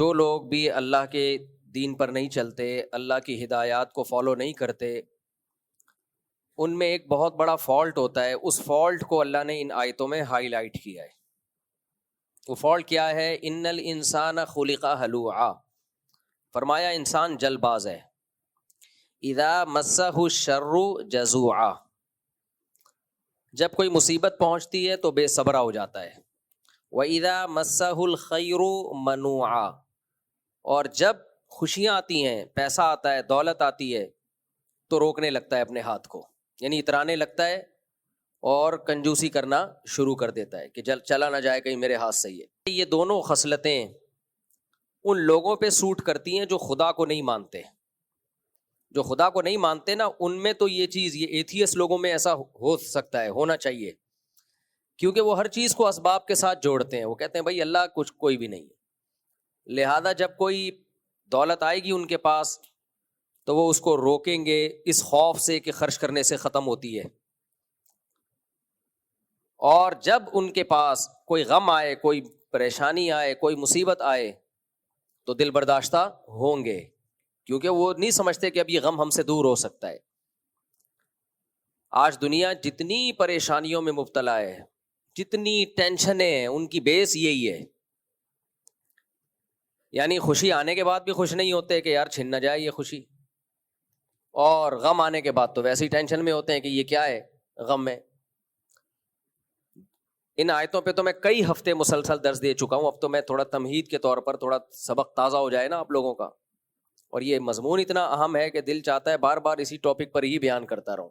جو لوگ بھی اللہ کے دین پر نہیں چلتے، اللہ کی ہدایات کو فالو نہیں کرتے، ان میں ایک بہت بڑا فالٹ ہوتا ہے. اس فالٹ کو اللہ نے ان آیتوں میں ہائی لائٹ کیا ہے. وہ فالٹ کیا ہے؟ ان الانسان خلق ہلوعا. فرمایا انسان جل باز ہے. اذا مسہ الشر جزوعا. جب کوئی مصیبت پہنچتی ہے تو بے صبرا ہو جاتا ہے. وَإِذَا مَسَّهُ الْخَيْرُ مَنُوعًا. اور جب خوشیاں آتی ہیں، پیسہ آتا ہے، دولت آتی ہے، تو روکنے لگتا ہے اپنے ہاتھ کو، یعنی اترانے لگتا ہے اور کنجوسی کرنا شروع کر دیتا ہے کہ چلا نہ جائے کہیں میرے ہاتھ سے. یہ دونوں خصلتیں ان لوگوں پہ سوٹ کرتی ہیں جو خدا کو نہیں مانتے. جو خدا کو نہیں مانتے نا، ان میں تو یہ چیز، یہ ایتھیس لوگوں میں ایسا ہو سکتا ہے، ہونا چاہیے، کیونکہ وہ ہر چیز کو اسباب کے ساتھ جوڑتے ہیں. وہ کہتے ہیں بھائی اللہ کچھ کوئی بھی نہیں ہے، لہذا جب کوئی دولت آئے گی ان کے پاس تو وہ اس کو روکیں گے اس خوف سے کہ خرچ کرنے سے ختم ہوتی ہے. اور جب ان کے پاس کوئی غم آئے، کوئی پریشانی آئے، کوئی مصیبت آئے تو دل برداشتہ ہوں گے، کیونکہ وہ نہیں سمجھتے کہ اب یہ غم ہم سے دور ہو سکتا ہے. آج دنیا جتنی پریشانیوں میں مبتلا ہے، جتنی ٹینشنیں ہیں، ان کی بیس یہی ہے. یعنی خوشی آنے کے بعد بھی خوش نہیں ہوتے کہ یار چھن نہ جائے یہ خوشی، اور غم آنے کے بعد تو ویسے ہی ٹینشن میں ہوتے ہیں کہ یہ کیا ہے، غم میں. ان آیتوں پہ تو میں کئی ہفتے مسلسل درس دے چکا ہوں. اب تو میں تھوڑا تمہید کے طور پر تھوڑا سبق تازہ ہو جائے نا آپ لوگوں کا. اور یہ مضمون اتنا اہم ہے کہ دل چاہتا ہے بار بار اسی ٹاپک پر ہی بیان کرتا رہوں.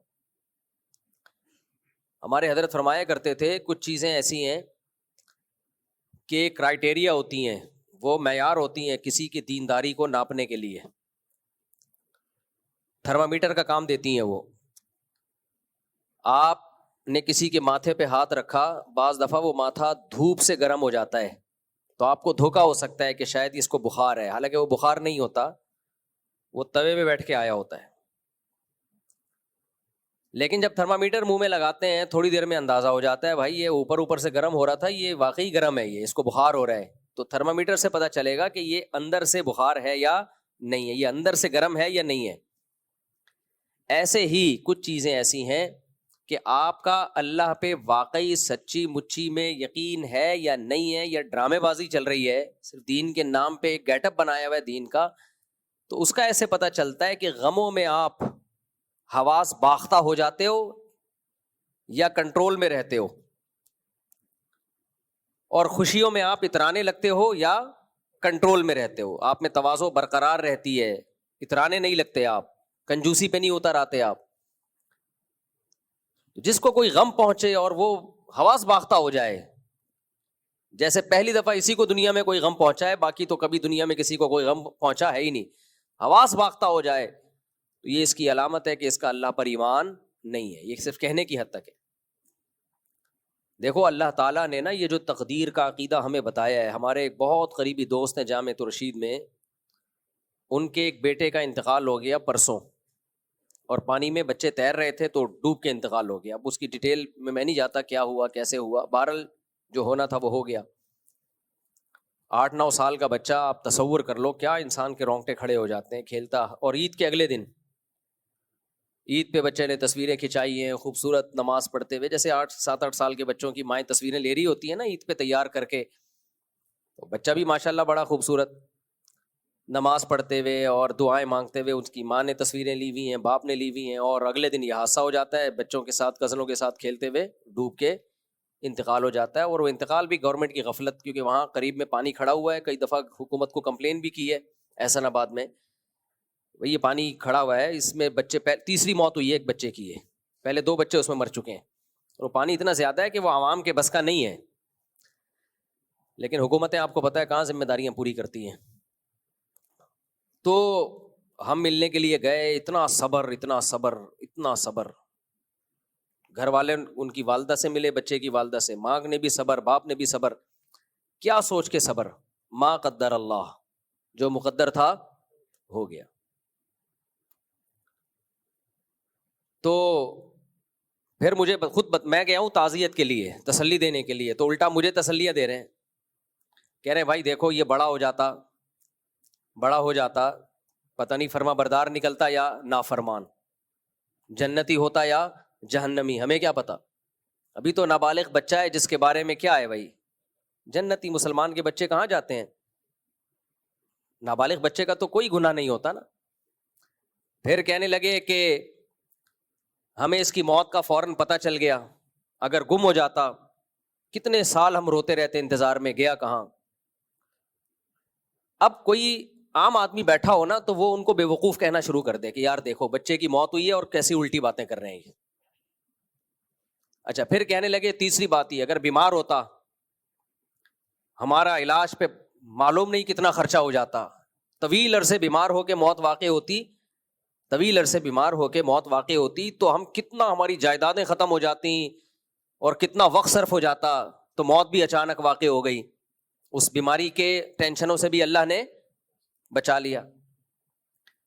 ہمارے حضرت فرمایا کرتے تھے کچھ چیزیں ایسی ہیں کہ کرائٹیریا ہوتی ہیں، وہ معیار ہوتی ہیں کسی کی دینداری کو ناپنے کے لیے. تھرمامیٹر کا کام دیتی ہیں وہ. آپ نے کسی کے ماتھے پہ ہاتھ رکھا، بعض دفعہ وہ ماتھا دھوپ سے گرم ہو جاتا ہے تو آپ کو دھوکا ہو سکتا ہے کہ شاید اس کو بخار ہے، حالانکہ وہ بخار نہیں ہوتا، وہ توے پہ بیٹھ کے آیا ہوتا ہے. لیکن جب تھرمامیٹر منہ میں لگاتے ہیں تھوڑی دیر میں اندازہ ہو جاتا ہے بھائی یہ اوپر سے گرم ہو رہا تھا، یہ واقعی گرم ہے، یہ اس کو بخار ہو رہا ہے. تو تھرمامیٹر سے پتہ چلے گا کہ یہ اندر سے بخار ہے یا نہیں ہے، یہ اندر سے گرم ہے یا نہیں ہے. ایسے ہی کچھ چیزیں ایسی ہیں کہ آپ کا اللہ پہ واقعی سچی مچی میں یقین ہے یا نہیں ہے، یا ڈرامے بازی چل رہی ہے، صرف دین کے نام پہ ایک گیٹ اپ بنایا ہوا ہے دین کا. تو اس کا ایسے پتہ چلتا ہے کہ غموں میں آپ حواس باختہ ہو جاتے ہو یا کنٹرول میں رہتے ہو، اور خوشیوں میں آپ اترانے لگتے ہو یا کنٹرول میں رہتے ہو. آپ میں تواضع برقرار رہتی ہے، اترانے نہیں لگتے آپ، کنجوسی پہ نہیں اتر آتے آپ. جس کو کوئی غم پہنچے اور وہ حواس باختہ ہو جائے، جیسے پہلی دفعہ اسی کو دنیا میں کوئی غم پہنچا ہے، باقی تو کبھی دنیا میں کسی کو کوئی غم پہنچا ہے ہی نہیں، حواس باختہ ہو جائے، تو یہ اس کی علامت ہے کہ اس کا اللہ پر ایمان نہیں ہے. یہ صرف کہنے کی حد تک ہے. دیکھو اللہ تعالیٰ نے نا یہ جو تقدیر کا عقیدہ ہمیں بتایا ہے، ہمارے ایک بہت قریبی دوست ہیں جامعۃ الرشید میں، ان کے ایک بیٹے کا انتقال ہو گیا پرسوں، اور پانی میں بچے تیر رہے تھے تو ڈوب کے انتقال ہو گیا. اب اس کی ڈیٹیل میں نہیں جاتا کیا ہوا کیسے ہوا، بہرحال جو ہونا تھا وہ ہو گیا. 8-9 سال کا بچہ، آپ تصور کر لو کیا انسان کے رونگٹے کھڑے ہو جاتے ہیں کھیلتا. اور عید کے اگلے دن، عید پہ بچے نے تصویریں کھنچائی ہیں خوبصورت نماز پڑھتے ہوئے، جیسے 7-8 سال کے بچوں کی مائیں تصویریں لے رہی ہوتی ہیں نا عید پہ تیار کر کے. تو بچہ بھی ماشاءاللہ بڑا خوبصورت نماز پڑھتے ہوئے اور دعائیں مانگتے ہوئے، اس کی ماں نے تصویریں لی ہوئی ہیں، باپ نے لی ہوئی ہیں، اور اگلے دن یہ حادثہ ہو جاتا ہے، بچوں کے ساتھ کزنوں کے ساتھ کھیلتے ہوئے ڈوب کے انتقال ہو جاتا ہے. اور وہ انتقال بھی گورنمنٹ کی غفلت، کیونکہ وہاں قریب میں پانی کھڑا ہوا ہے. کئی دفعہ حکومت کو کمپلین بھی کی ہے احسن آباد میں، یہ پانی کھڑا ہوا ہے، اس میں بچے، تیسری موت ہوئی ہے ایک بچے کی، ہے پہلے 2 بچے اس میں مر چکے ہیں. اور وہ پانی اتنا زیادہ ہے کہ وہ عوام کے بس کا نہیں ہے، لیکن حکومتیں آپ کو پتہ ہے کہاں ذمہ داریاں پوری کرتی ہیں. تو ہم ملنے کے لیے گئے، اتنا صبر اتنا صبر اتنا صبر. گھر والے ان کی والدہ سے ملے، بچے کی والدہ سے، ماں نے بھی صبر، باپ نے بھی صبر. کیا سوچ کے صبر؟ ما قدر اللہ، جو مقدر تھا ہو گیا. تو پھر مجھے میں گیا ہوں تعزیت کے لیے، تسلی دینے کے لیے، تو الٹا مجھے تسلیاں دے رہے ہیں، کہہ رہے ہیں بھائی دیکھو یہ بڑا ہو جاتا بڑا ہو جاتا پتہ نہیں فرما بردار نکلتا یا نافرمان، جنتی ہوتا یا جہنمی، ہمیں کیا پتا؟ ابھی تو نابالغ بچہ ہے جس کے بارے میں کیا ہے بھائی، جنتی۔ مسلمان کے بچے کہاں جاتے ہیں؟ نابالغ بچے کا تو کوئی گناہ نہیں ہوتا نا۔ پھر کہنے لگے کہ ہمیں اس کی موت کا فوراً پتہ چل گیا، اگر گم ہو جاتا کتنے سال ہم روتے رہتے انتظار میں، گیا کہاں۔ اب کوئی عام آدمی بیٹھا ہو نا تو وہ ان کو بے وقوف کہنا شروع کر دے کہ یار دیکھو بچے کی موت ہوئی ہے اور کیسی الٹی باتیں کر رہے ہیں یہ۔ اچھا پھر کہنے لگے تیسری بات ہی، اگر بیمار ہوتا ہمارا علاج پہ معلوم نہیں کتنا خرچہ ہو جاتا، طویل عرصے بیمار ہو کے موت واقع ہوتی، طویل عرصے بیمار ہو کے موت واقع ہوتی تو ہم کتنا، ہماری جائیدادیں ختم ہو جاتی اور کتنا وقت صرف ہو جاتا، تو موت بھی اچانک واقع ہو گئی، اس بیماری کے ٹینشنوں سے بھی اللہ نے بچا لیا۔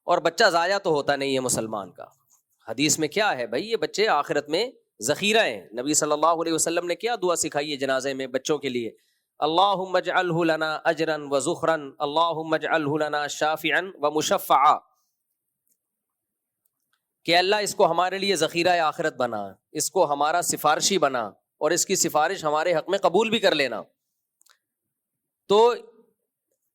اور بچہ ضائع تو ہوتا نہیں ہے مسلمان کا، حدیث میں کیا ہے بھائی، یہ بچے آخرت میں ذخیرہ ہیں۔ نبی صلی اللہ علیہ وسلم نے کیا دعا سکھائی ہے جنازے میں بچوں کے لیے، اللہم اجعلہ لنا اجرا وذخرا، اللہم اجعلہ لنا شافعا ومشفعا، کہ اللہ اس کو ہمارے لیے ذخیرہ آخرت بنا، اس کو ہمارا سفارشی بنا، اور اس کی سفارش ہمارے حق میں قبول بھی کر لینا۔ تو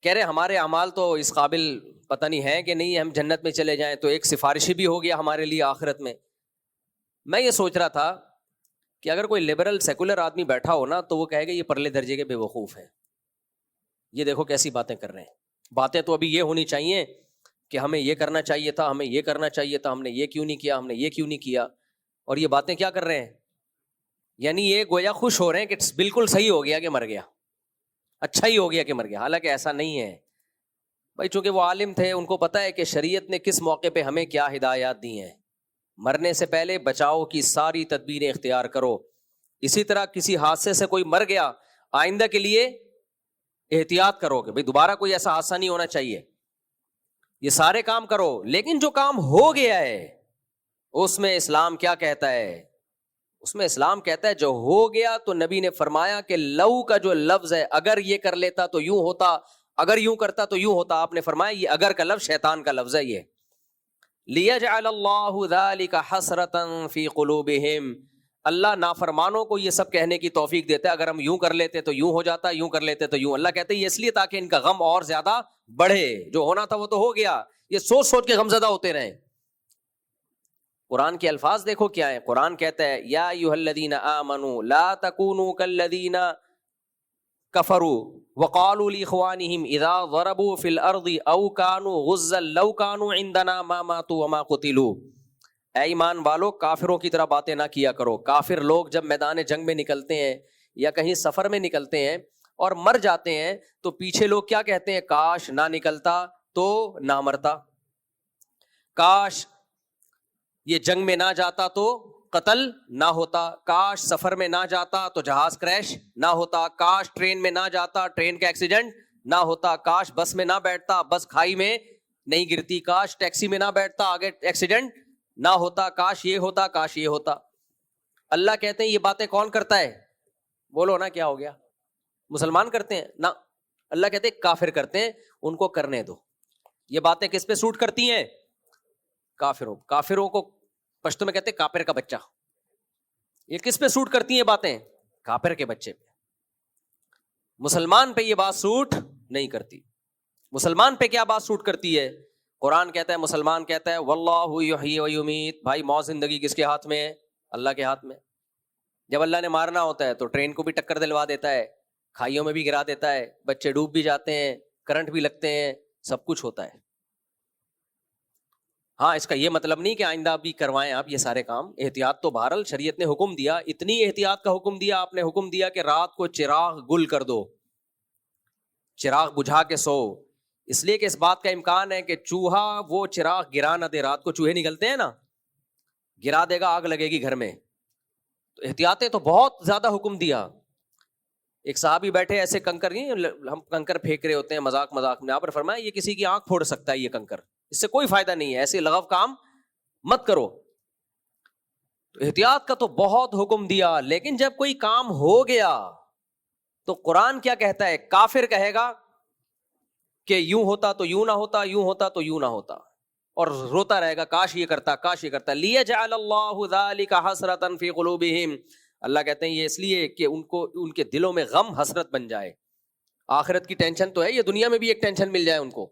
کہہ رہے ہمارے اعمال تو اس قابل پتہ نہیں ہے کہ نہیں ہم جنت میں چلے جائیں، تو ایک سفارشی بھی ہو گیا ہمارے لیے آخرت میں۔ میں یہ سوچ رہا تھا کہ اگر کوئی لبرل سیکولر آدمی بیٹھا ہو نا تو وہ کہے گا یہ پرلے درجے کے بے وقوف ہیں، یہ دیکھو کیسی باتیں کر رہے ہیں۔ باتیں تو ابھی یہ ہونی چاہیے کہ ہمیں یہ کرنا چاہیے تھا، ہمیں یہ کرنا چاہیے تھا، ہم نے یہ کیوں نہیں کیا، ہم نے یہ کیوں نہیں کیا، اور یہ باتیں کیا کر رہے ہیں؟ یعنی یہ گویا خوش ہو رہے ہیں کہ بالکل صحیح ہو گیا کہ مر گیا، اچھا ہی ہو گیا کہ مر گیا، حالانکہ ایسا نہیں ہے بھائی۔ چونکہ وہ عالم تھے، ان کو پتہ ہے کہ شریعت نے کس موقع پہ ہمیں کیا ہدایات دی ہیں۔ مرنے سے پہلے بچاؤ کی ساری تدبیریں اختیار کرو۔ اسی طرح کسی حادثے سے کوئی مر گیا، آئندہ کے لیے احتیاط کرو کہ بھائی دوبارہ کوئی ایسا حادثہ نہیں ہونا چاہیے، یہ سارے کام کرو۔ لیکن جو کام ہو گیا ہے اس میں اسلام کیا کہتا ہے؟ اس میں اسلام کہتا ہے جو ہو گیا تو نبی نے فرمایا کہ لو کا جو لفظ ہے، اگر یہ کر لیتا تو یوں ہوتا، اگر یوں کرتا تو یوں ہوتا، آپ نے فرمایا یہ اگر کا لفظ شیطان کا لفظ ہے۔ یہ لِيَجْعَلَ اللَّهُ ذَلِكَ حَسْرَةً فِي قُلُوبِهِمْ، اللہ نافرمانوں کو یہ سب کہنے کی توفیق دیتا ہے، اگر ہم یوں کر لیتے تو یوں ہو جاتا، یوں کر لیتے تو یوں۔ اللہ کہتے ہیں یہ اس لیے تاکہ ان کا غم اور زیادہ بڑھے، جو ہونا تھا وہ تو ہو گیا، یہ سوچ سوچ کے غمزدہ ہوتے رہیں۔ قرآن کے الفاظ دیکھو کیا ہے، قرآن کہتا ہے یا ایھا الذین آمنوا لا تکونوا کالذین کفروا وقالوا لاخوانہم اذا ضربوا فی الارض او کانوا غزا لو کانوا عندنا ما ماتوا وما قتلوا، اے ایمان والو کافروں کی طرح باتیں نہ کیا کرو۔ کافر لوگ جب میدان جنگ میں نکلتے ہیں یا کہیں سفر میں نکلتے ہیں اور مر جاتے ہیں تو پیچھے لوگ کیا کہتے ہیں؟ کاش نہ نکلتا تو نہ مرتا، کاش یہ جنگ میں نہ جاتا تو قتل نہ ہوتا، کاش سفر میں نہ جاتا تو جہاز کریش نہ ہوتا، کاش ٹرین میں نہ جاتا ٹرین کا ایکسیڈنٹ نہ ہوتا، کاش بس میں نہ بیٹھتا بس کھائی میں نہیں گرتی، کاش ٹیکسی میں نہ بیٹھتا آگے ایکسیڈنٹ نہ ہوتا، کاش یہ ہوتا کاش یہ ہوتا۔ اللہ کہتے ہیں یہ باتیں کون کرتا ہے؟ بولو نا کیا ہو گیا؟ مسلمان کرتے ہیں نا؟ اللہ کہتے ہیں کافر کرتے ہیں، ان کو کرنے دو۔ یہ باتیں کس پہ سوٹ کرتی ہیں؟ کافروں کو پشتو میں کہتے ہیں کافر کا بچہ۔ یہ کس پہ سوٹ کرتی ہیں باتیں؟ کافر کے بچے پہ۔ مسلمان پہ یہ بات سوٹ نہیں کرتی۔ مسلمان پہ کیا بات سوٹ کرتی ہے؟ قرآن کہتا ہے، مسلمان کہتا ہے واللہ یحیی و یمیت، بھائی موت زندگی کس کے ہاتھ میں ہے؟ اللہ کے ہاتھ میں۔ جب اللہ نے مارنا ہوتا ہے تو ٹرین کو بھی ٹکر دلوا دیتا ہے، کھائیوں میں بھی گرا دیتا ہے، بچے ڈوب بھی جاتے ہیں، کرنٹ بھی لگتے ہیں، سب کچھ ہوتا ہے۔ ہاں اس کا یہ مطلب نہیں کہ آئندہ بھی کروائیں آپ یہ سارے کام، احتیاط تو بہرحال شریعت نے حکم دیا، اتنی احتیاط کا حکم دیا، آپ نے حکم دیا کہ رات کو چراغ گل کر دو، چراغ بجھا کے سو، اس لیے کہ اس بات کا امکان ہے کہ چوہا وہ چراغ گرا نہ دے، رات کو چوہے نکلتے ہیں نا، گرا دے گا آگ لگے گی گھر میں، تو احتیاطیں تو بہت زیادہ حکم دیا۔ ایک صحابی بیٹھے ایسے کنکر، ہم کنکر پھینک رہے ہوتے ہیں مذاق میں، آپ نے فرمایا یہ کسی کی آنکھ پھوڑ سکتا ہے یہ کنکر، اس سے کوئی فائدہ نہیں ہے، ایسے لغو کام مت کرو۔ تو احتیاط کا تو بہت حکم دیا، لیکن جب کوئی کام ہو گیا تو قرآن کیا کہتا ہے؟ کافر کہے گا کہ یوں ہوتا تو یوں نہ ہوتا، یوں ہوتا تو یوں نہ ہوتا، اور روتا رہے گا کاش یہ کرتا، کاش یہ کرتا. لیجعل اللہ ذلک حسرۃ فی قلوبہم، اللہ کہتے ہیں یہ اس لیے کہ ان کے دلوں میں غم حسرت بن جائے. آخرت کی ٹینشن تو ہے، یہ دنیا میں بھی ایک ٹینشن مل جائے ان کو.